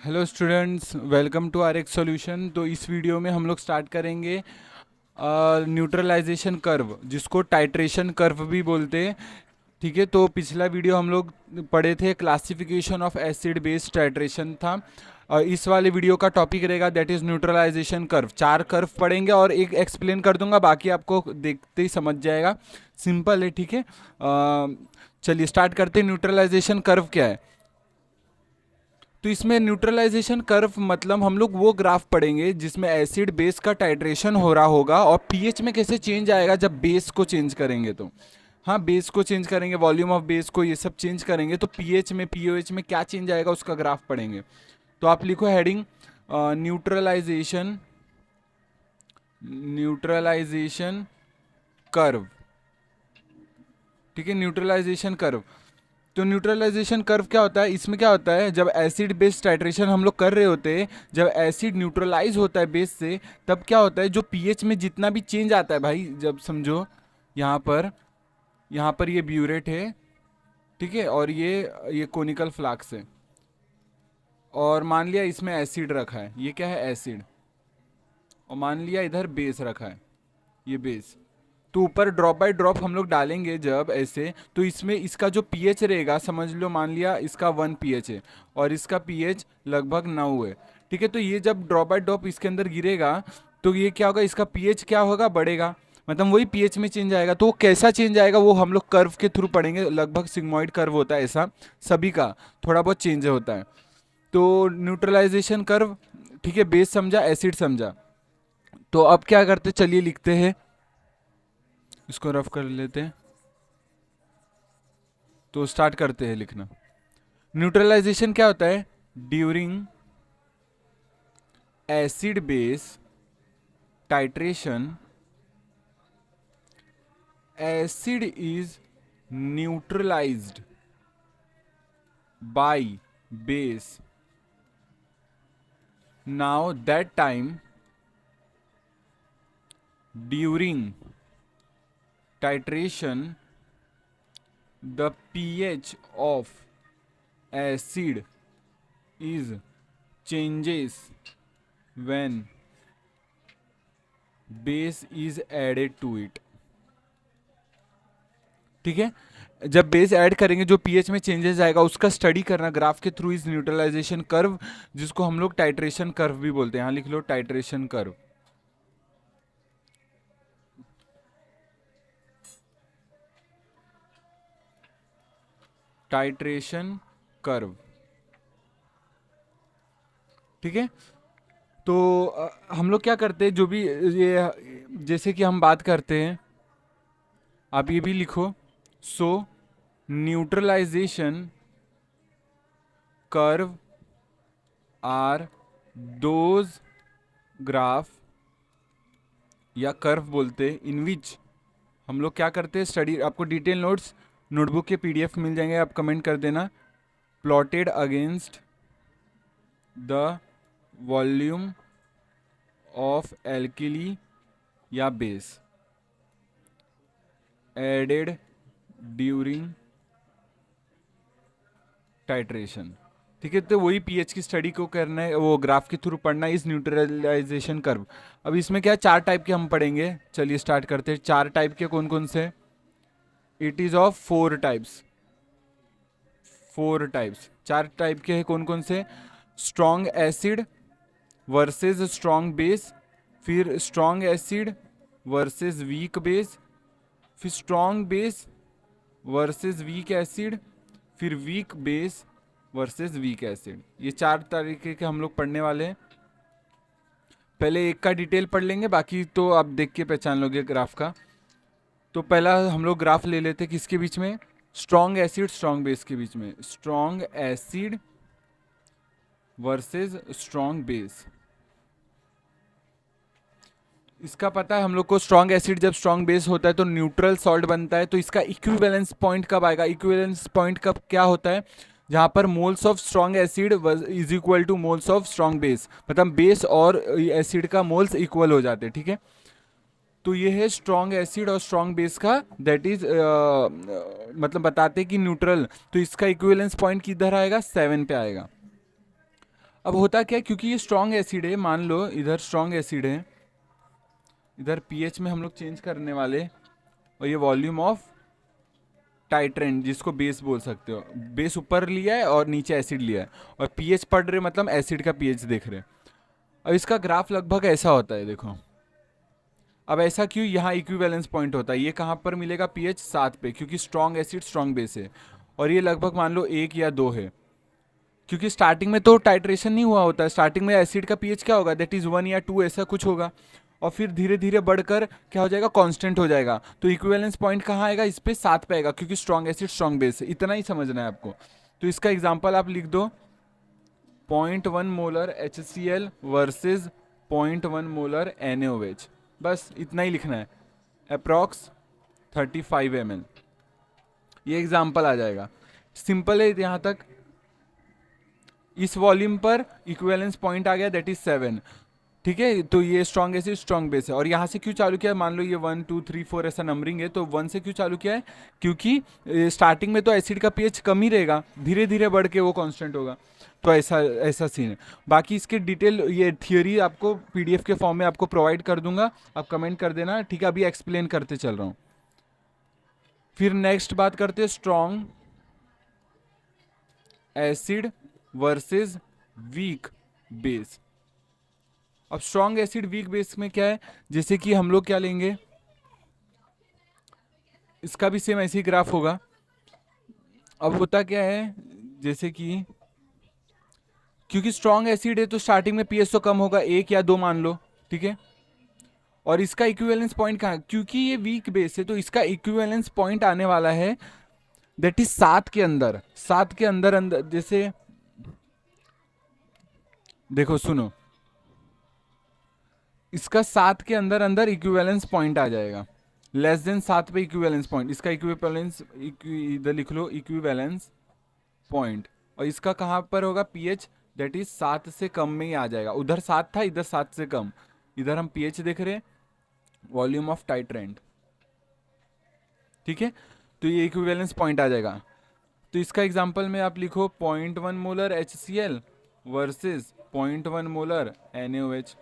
Hello students, welcome to R X solution. तो इस video में हम लोग स्टार्ट करेंगे न्यूट्रलाइजेशन कर्व, जिसको टाइट्रेशन कर्व भी बोलते हैं। ठीक है, तो पिछला वीडियो हम लोग पढ़े थे classification of acid base titration था। इस वाले वीडियो का टॉपिक रहेगा that is neutralization curve. 4 curve पढ़ेंगे और एक एक्सप्लेन कर दूंगा, बाकी आपको देखते ही समझ जाएगा। सिंपल है, ठीक है। चलिए स्टार्ट करते हैं। न्यूट्रलाइजेशन कर्व क्या है? तो इसमें न्यूट्रलाइजेशन कर्व मतलब हम लोग वो ग्राफ पढ़ेंगे जिसमें एसिड बेस का टाइट्रेशन हो रहा होगा और पीएच में कैसे चेंज आएगा जब बेस को चेंज करेंगे। तो हाँ, बेस को चेंज करेंगे, वॉल्यूम ऑफ बेस को, ये सब चेंज करेंगे तो पीएच में, पीओएच में क्या चेंज आएगा उसका ग्राफ पढ़ेंगे। तो आप लिखो हेडिंग न्यूट्रलाइजेशन, न्यूट्रलाइजेशन कर्व। ठीक है, न्यूट्रलाइजेशन कर्व। तो न्यूट्रलाइजेशन कर्व क्या होता है? इसमें क्या होता है, जब एसिड बेस टाइट्रेशन हम लोग कर रहे होते हैं, जब एसिड न्यूट्रलाइज होता है बेस से, तब क्या होता है, जो पीएच में जितना भी चेंज आता है भाई, जब समझो यहाँ पर ये ब्यूरेट है, ठीक है, और ये कोनिकल फ्लाक्स है, और मान लिया इसमें एसिड रखा है, ये क्या है, एसिड, और मान लिया इधर बेस रखा है, ये बेस। तो ऊपर ड्रॉप बाय ड्रॉप हम लोग डालेंगे जब ऐसे, तो इसमें इसका जो पीएच रहेगा, समझ लो मान लिया इसका 1 पीएच है और इसका पीएच लगभग 9 है। ठीक है, तो ये जब ड्रॉप बाय ड्रॉप इसके अंदर गिरेगा तो ये क्या होगा, इसका पीएच क्या होगा, बढ़ेगा, मतलब वही पीएच में चेंज आएगा। तो वो कैसा चेंज आएगा वो हम लोग कर्व के थ्रू पढ़ेंगे। लगभग सिग्मोइड कर्व होता है ऐसा, सभी का थोड़ा बहुत चेंज होता है। तो न्यूट्रलाइजेशन कर्व, ठीक है, बेस समझा, एसिड समझा। तो अब क्या करते, चलिए लिखते हैं, इसको रफ कर लेते हैं। तो स्टार्ट करते हैं लिखना। न्यूट्रलाइजेशन क्या होता है? During acid base titration, acid is neutralised by base. Now that time during titration the pH of acid is changes when base is added to it। ठीक है, जब बेस ऐड करेंगे जो पीएच में चेंजेस आएगा उसका स्टडी करना graph के थ्रू इज न्यूट्रलाइजेशन कर्व, जिसको हम लोग टाइट्रेशन कर्व भी बोलते हैं। यहां लिख लो टाइट्रेशन कर्व। टाइट्रेशन कर्व, ठीक है। तो हम लोग क्या करते हैं, जो भी ये, जैसे कि हम बात करते हैं, आप ये भी लिखो। So neutralisation curve are those graph, या कर्व बोलते हैं, इन विच हम लोग क्या करते हैं, स्टडी। आपको डिटेल नोट्स नोटबुक के पीडीएफ मिल जाएंगे, आप कमेंट कर देना। Plotted against the volume of alkali या बेस एडेड ड्यूरिंग टाइट्रेशन। ठीक है, तो वही पीएच की स्टडी को करना है, वो ग्राफ के थ्रू पढ़ना है इस न्यूट्रलाइजेशन कर्व। अब इसमें क्या, 4 टाइप के हम पढ़ेंगे। चलिए स्टार्ट करते हैं। 4 टाइप के कौन कौन से? It is of 4 types. 4 types, 4 type के हैं। कौन कौन से? Strong acid versus strong base, फिर strong acid versus weak base, फिर strong base versus weak acid, फिर weak base versus weak acid. ये 4 तरीके के हम लोग पढ़ने वाले हैं। पहले एक का डिटेल पढ़ लेंगे, बाकी तो आप देख के पहचान लोगे ग्राफ का। तो पहला हम लोग ग्राफ ले लेते हैं, किसके बीच में? स्ट्रॉन्ग एसिड स्ट्रॉन्ग बेस के बीच में। Strong acid versus strong base. इसका पता है हम लोग को, स्ट्रॉन्ग एसिड जब स्ट्रॉन्ग बेस होता है तो न्यूट्रल सॉल्ट बनता है। तो इसका इक्विवेलेंस पॉइंट कब आएगा? इक्विवेलेंस पॉइंट कब क्या होता है? जहां पर moles of strong acid is equal two moles of strong base, मतलब बेस और एसिड का मोल्स इक्वल हो जाते हैं। ठीक है, तो ये है स्ट्रॉन्ग एसिड और स्ट्रॉन्ग बेस का, दैट इज मतलब बताते हैं कि न्यूट्रल। तो इसका इक्विवेलेंस पॉइंट किधर आएगा? 7 पे आएगा। अब होता क्या है, क्योंकि ये स्ट्रॉन्ग एसिड है, मान लो इधर स्ट्रॉन्ग एसिड है, इधर पीएच में हम लोग चेंज करने वाले, और ये वॉल्यूम ऑफ टाइट्रेंट जिसको बेस बोल सकते हो, बेस ऊपर लिया है और नीचे एसिड लिया है, और पीएच पढ़ रहे मतलब एसिड का पीएच देख रहे हैं। अब इसका ग्राफ लगभग ऐसा होता है, देखो। अब ऐसा क्यों, यहाँ इक्विवेलेंस पॉइंट होता है, ये कहाँ पर मिलेगा, पीएच 7 पे, क्योंकि स्ट्रॉन्ग एसिड स्ट्रॉन्ग बेस है, और ये लगभग मान लो 1 या 2 है, क्योंकि स्टार्टिंग में तो टाइट्रेशन नहीं हुआ होता है, स्टार्टिंग में एसिड का पीएच क्या होगा, दैट इज 1 या 2 ऐसा कुछ होगा, और फिर धीरे धीरे बढ़कर क्या हो जाएगा, कांस्टेंट हो जाएगा। तो इक्विवेलेंस पॉइंट कहाँ आएगा, इस पे 7 पे आएगा, क्योंकि स्ट्रॉन्ग एसिड स्ट्रॉन्ग बेस है, इतना ही समझना है आपको। तो इसका एग्जाम्पल आप लिख दो, 0.1 molar HCl versus 0.1 molar NaOH, बस इतना ही लिखना है, अप्रॉक्स 35 ml, ये एग्जाम्पल आ जाएगा। सिंपल है यहाँ तक। इस वॉल्यूम पर इक्विवेलेंस पॉइंट आ गया, दैट इज 7, ठीक है। तो ये स्ट्रॉन्ग एसिड स्ट्रॉन्ग बेस है, और यहाँ से क्यों चालू किया है, मान लो ये 1 2 3 4 ऐसा नंबरिंग है, तो 1 से क्यों चालू किया है, क्योंकि स्टार्टिंग में तो एसिड का पीएच कम ही रहेगा, धीरे धीरे बढ़ के वो कांस्टेंट होगा। तो ऐसा ऐसा सीन है। बाकी इसके डिटेल ये थियोरी आपको पीडीएफ के फॉर्म में आपको प्रोवाइड कर दूंगा, आप कमेंट कर देना, ठीक है। अभी एक्सप्लेन करते चल रहा हूँ। फिर नेक्स्ट बात करते हैं strong acid versus weak base. अब स्ट्रॉन्ग एसिड वीक बेस में क्या है, जैसे कि हम लोग क्या लेंगे, इसका भी सेम ऐसी ग्राफ होगा। अब होता क्या है, जैसे कि क्योंकि स्ट्रॉन्ग एसिड है तो स्टार्टिंग में पीएच तो कम होगा, 1 या 2 मान लो, ठीक है। और इसका इक्विवेलेंस पॉइंट कहाँ, क्योंकि ये वीक बेस है तो इसका इक्विवेलेंस पॉइंट आने वाला है, दैट इज 7 के अंदर, 7 के अंदर अंदर, जैसे देखो सुनो, इसका 7 के अंदर अंदर इक्विवेलेंस पॉइंट आ जाएगा, लेस देन 7 पे इक्विवेलेंस पॉइंट, इसका इक्विवेलेंस इधर लिख लो इक्विवेलेंस पॉइंट, और इसका कहाँ पर होगा, पीएच, दैट इज 7 से कम में ही आ जाएगा, उधर 7 था इधर 7 से कम, इधर हम पीएच देख रहे हैं, वॉल्यूम ऑफ टाइट्रेंट, ठीक है। तो ये इक्विवेलेंस पॉइंट आ जाएगा। तो इसका एग्जांपल में आप लिखो 0.1 molar HCl versus 0.1 molar NaOH,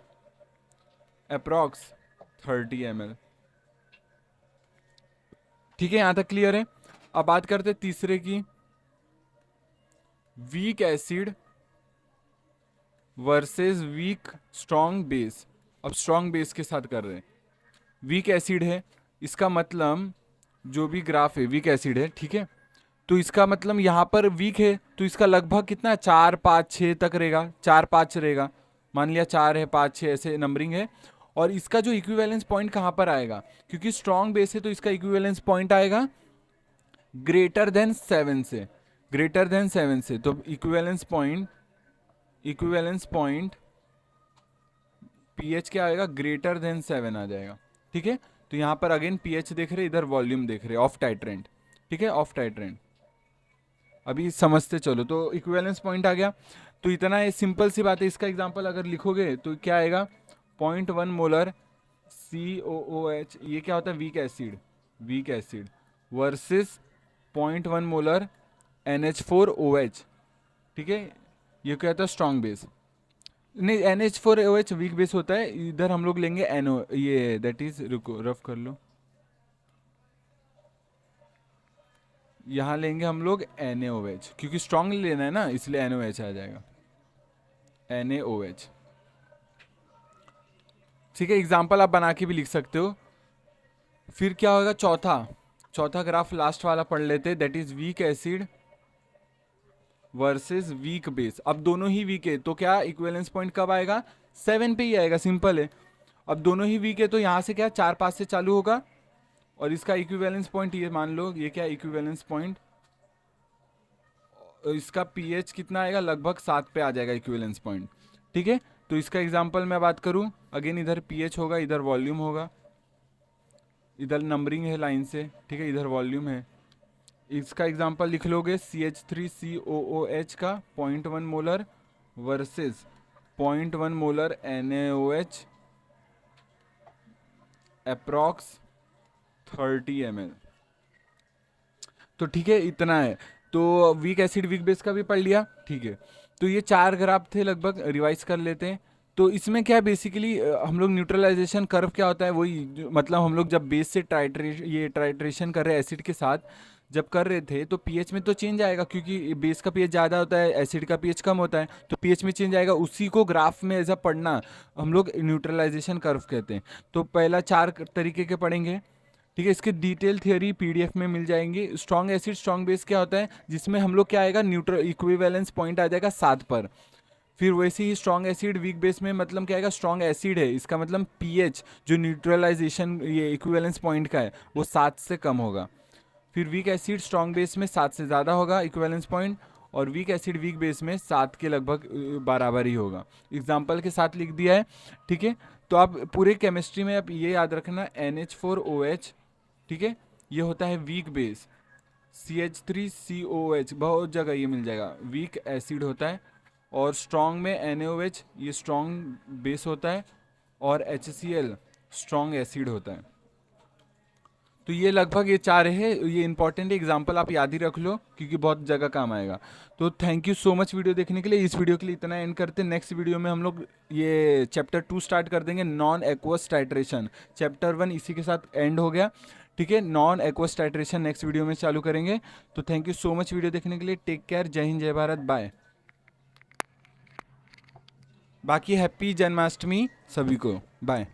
approx 30 ml, ठीक है। यहां तक क्लियर है। अब बात करते हैं तीसरे की, weak acid versus weak strong base. अब स्ट्रॉन्ग बेस के साथ कर रहे हैं, वीक एसिड है, इसका मतलब जो भी ग्राफ है वीक एसिड है, ठीक है। तो इसका मतलब यहाँ पर वीक है तो इसका लगभग कितना, 4 5 6 तक रहेगा, 4 5 रहेगा, मान लिया 4 है 5 6 ऐसे नंबरिंग है। और इसका जो इक्विवेलेंस पॉइंट कहाँ पर आएगा, क्योंकि स्ट्रॉन्ग बेस है तो इसका इक्विवेलेंस पॉइंट आएगा ग्रेटर देन 7 से, ग्रेटर देन 7 से। तो इक्विवेलेंस पॉइंट पीएच क्या आएगा, ग्रेटर देन 7 आ जाएगा, ठीक है। तो यहाँ पर अगेन पीएच देख रहे, इधर वॉल्यूम देख रहे, ऑफ टाइट्रेंट, ठीक है, ऑफ टाइट्रेंट। अभी समझते चलो, तो इक्विवेलेंस पॉइंट आ गया। तो इतना है, सिंपल सी बात है। इसका एग्जांपल अगर लिखोगे तो क्या आएगा, 0.1 मोलर COOH, ये क्या होता है, week acid versus 0.1 molar NH4OH, ठीक है। ये क्या होता है, स्ट्रॉन्ग बेस, नहीं NH4OH वीक बेस होता है, इधर हम लोग लेंगे NO, ये दैट इज, रुको रफ कर लो, यहाँ लेंगे हम लोग NaOH, क्योंकि स्ट्रॉन्ग लेना है ना इसलिए NaOH आ जाएगा, NaOH, ठीक है। एग्जाम्पल आप बना के भी लिख सकते हो। फिर क्या होगा, चौथा चौथा ग्राफ लास्ट वाला पढ़ लेते, that is weak acid versus weak base. अब दोनों ही वीक है तो क्या इक्विवेलेंस पॉइंट कब आएगा, 7 पे ही आएगा, सिंपल है। अब दोनों ही वीक है तो यहाँ से क्या 4 5 से चालू होगा, और इसका इक्विवेलेंस पॉइंट ये मान लो, ये क्या इक्विवेलेंस पॉइंट, इसका पीएच कितना आएगा, लगभग 7 पे आ जाएगा इक्विवेलेंस पॉइंट, ठीक है। तो इसका एग्जांपल मैं बात करूं, अगेन इधर पीएच होगा, इधर वॉल्यूम होगा, इधर नंबरिंग है लाइन से, ठीक है, इधर वॉल्यूम है। इसका एग्जांपल लिख लोगे CH3COOH का 0.1 molar versus 0.1 molar NaOH, approx 30 ml। तो ठीक है, इतना है। तो वीक एसिड वीक बेस का भी पढ़ लिया, ठीक है। तो ये 4 ग्राफ थे लगभग, रिवाइज कर लेते हैं। तो इसमें क्या बेसिकली हम लोग न्यूट्रलाइजेशन कर्व क्या होता है वही मतलब हम लोग जब बेस से टाइट्रेशन कर रहे हैं एसिड के साथ जब कर रहे थे तो पीएच में तो चेंज आएगा, क्योंकि बेस का पीएच ज़्यादा होता है एसिड का पीएच कम होता है, तो पीएच में चेंज आएगा, उसी को ग्राफ में ऐसा पढ़ना हम लोग न्यूट्रलाइजेशन कर्व कहते हैं। तो पहला 4 तरीके के पढ़ेंगे, ठीक है। इसके डिटेल थियोरी पीडीएफ में मिल जाएंगी। स्ट्रॉन्ग एसिड स्ट्रॉन्ग बेस क्या होता है, जिसमें हम लोग क्या आएगा न्यूट्रल इक्विवेलेंस पॉइंट आ जाएगा 7 पर। फिर वैसे ही स्ट्रॉन्ग एसिड वीक बेस में मतलब क्या आएगा, स्ट्रॉन्ग एसिड है इसका मतलब पीएच जो न्यूट्रलाइजेशन ये इक्विवेलेंस पॉइंट का है वो 7 से कम होगा। फिर वीक एसिड स्ट्रॉन्ग बेस में 7 से ज़्यादा होगा इक्विवेलेंस पॉइंट, और वीक एसिड वीक बेस में 7 के लगभग बराबर ही होगा। एग्जाम्पल के साथ लिख दिया है, ठीक है। तो आप पूरे केमिस्ट्री में आप ये याद रखना NH4OH, ठीक है, ये होता है वीक बेस। CH3COH बहुत जगह ये मिल जाएगा, वीक एसिड होता है। और स्ट्रॉन्ग में NaOH ये स्ट्रॉन्ग बेस होता है, और HCl स्ट्रॉन्ग एसिड होता है। तो ये लगभग ये 4 है, ये इंपॉर्टेंट एग्जाम्पल आप याद ही रख लो क्योंकि बहुत जगह काम आएगा। तो thank you so much video देखने के लिए। इस वीडियो के लिए इतना एंड करते हैं। नेक्स्ट वीडियो में हम लोग ये चैप्टर 2 स्टार्ट कर देंगे, नॉन एक्वस टाइट्रेशन। चैप्टर 1 इसी के साथ एंड हो गया, ठीक है। Non aqueous titration next video में चालू करेंगे। तो thank you so much video देखने के लिए। टेक केयर, जय हिंद जय भारत, बाय। बाकी हैप्पी जन्माष्टमी सभी को, बाय।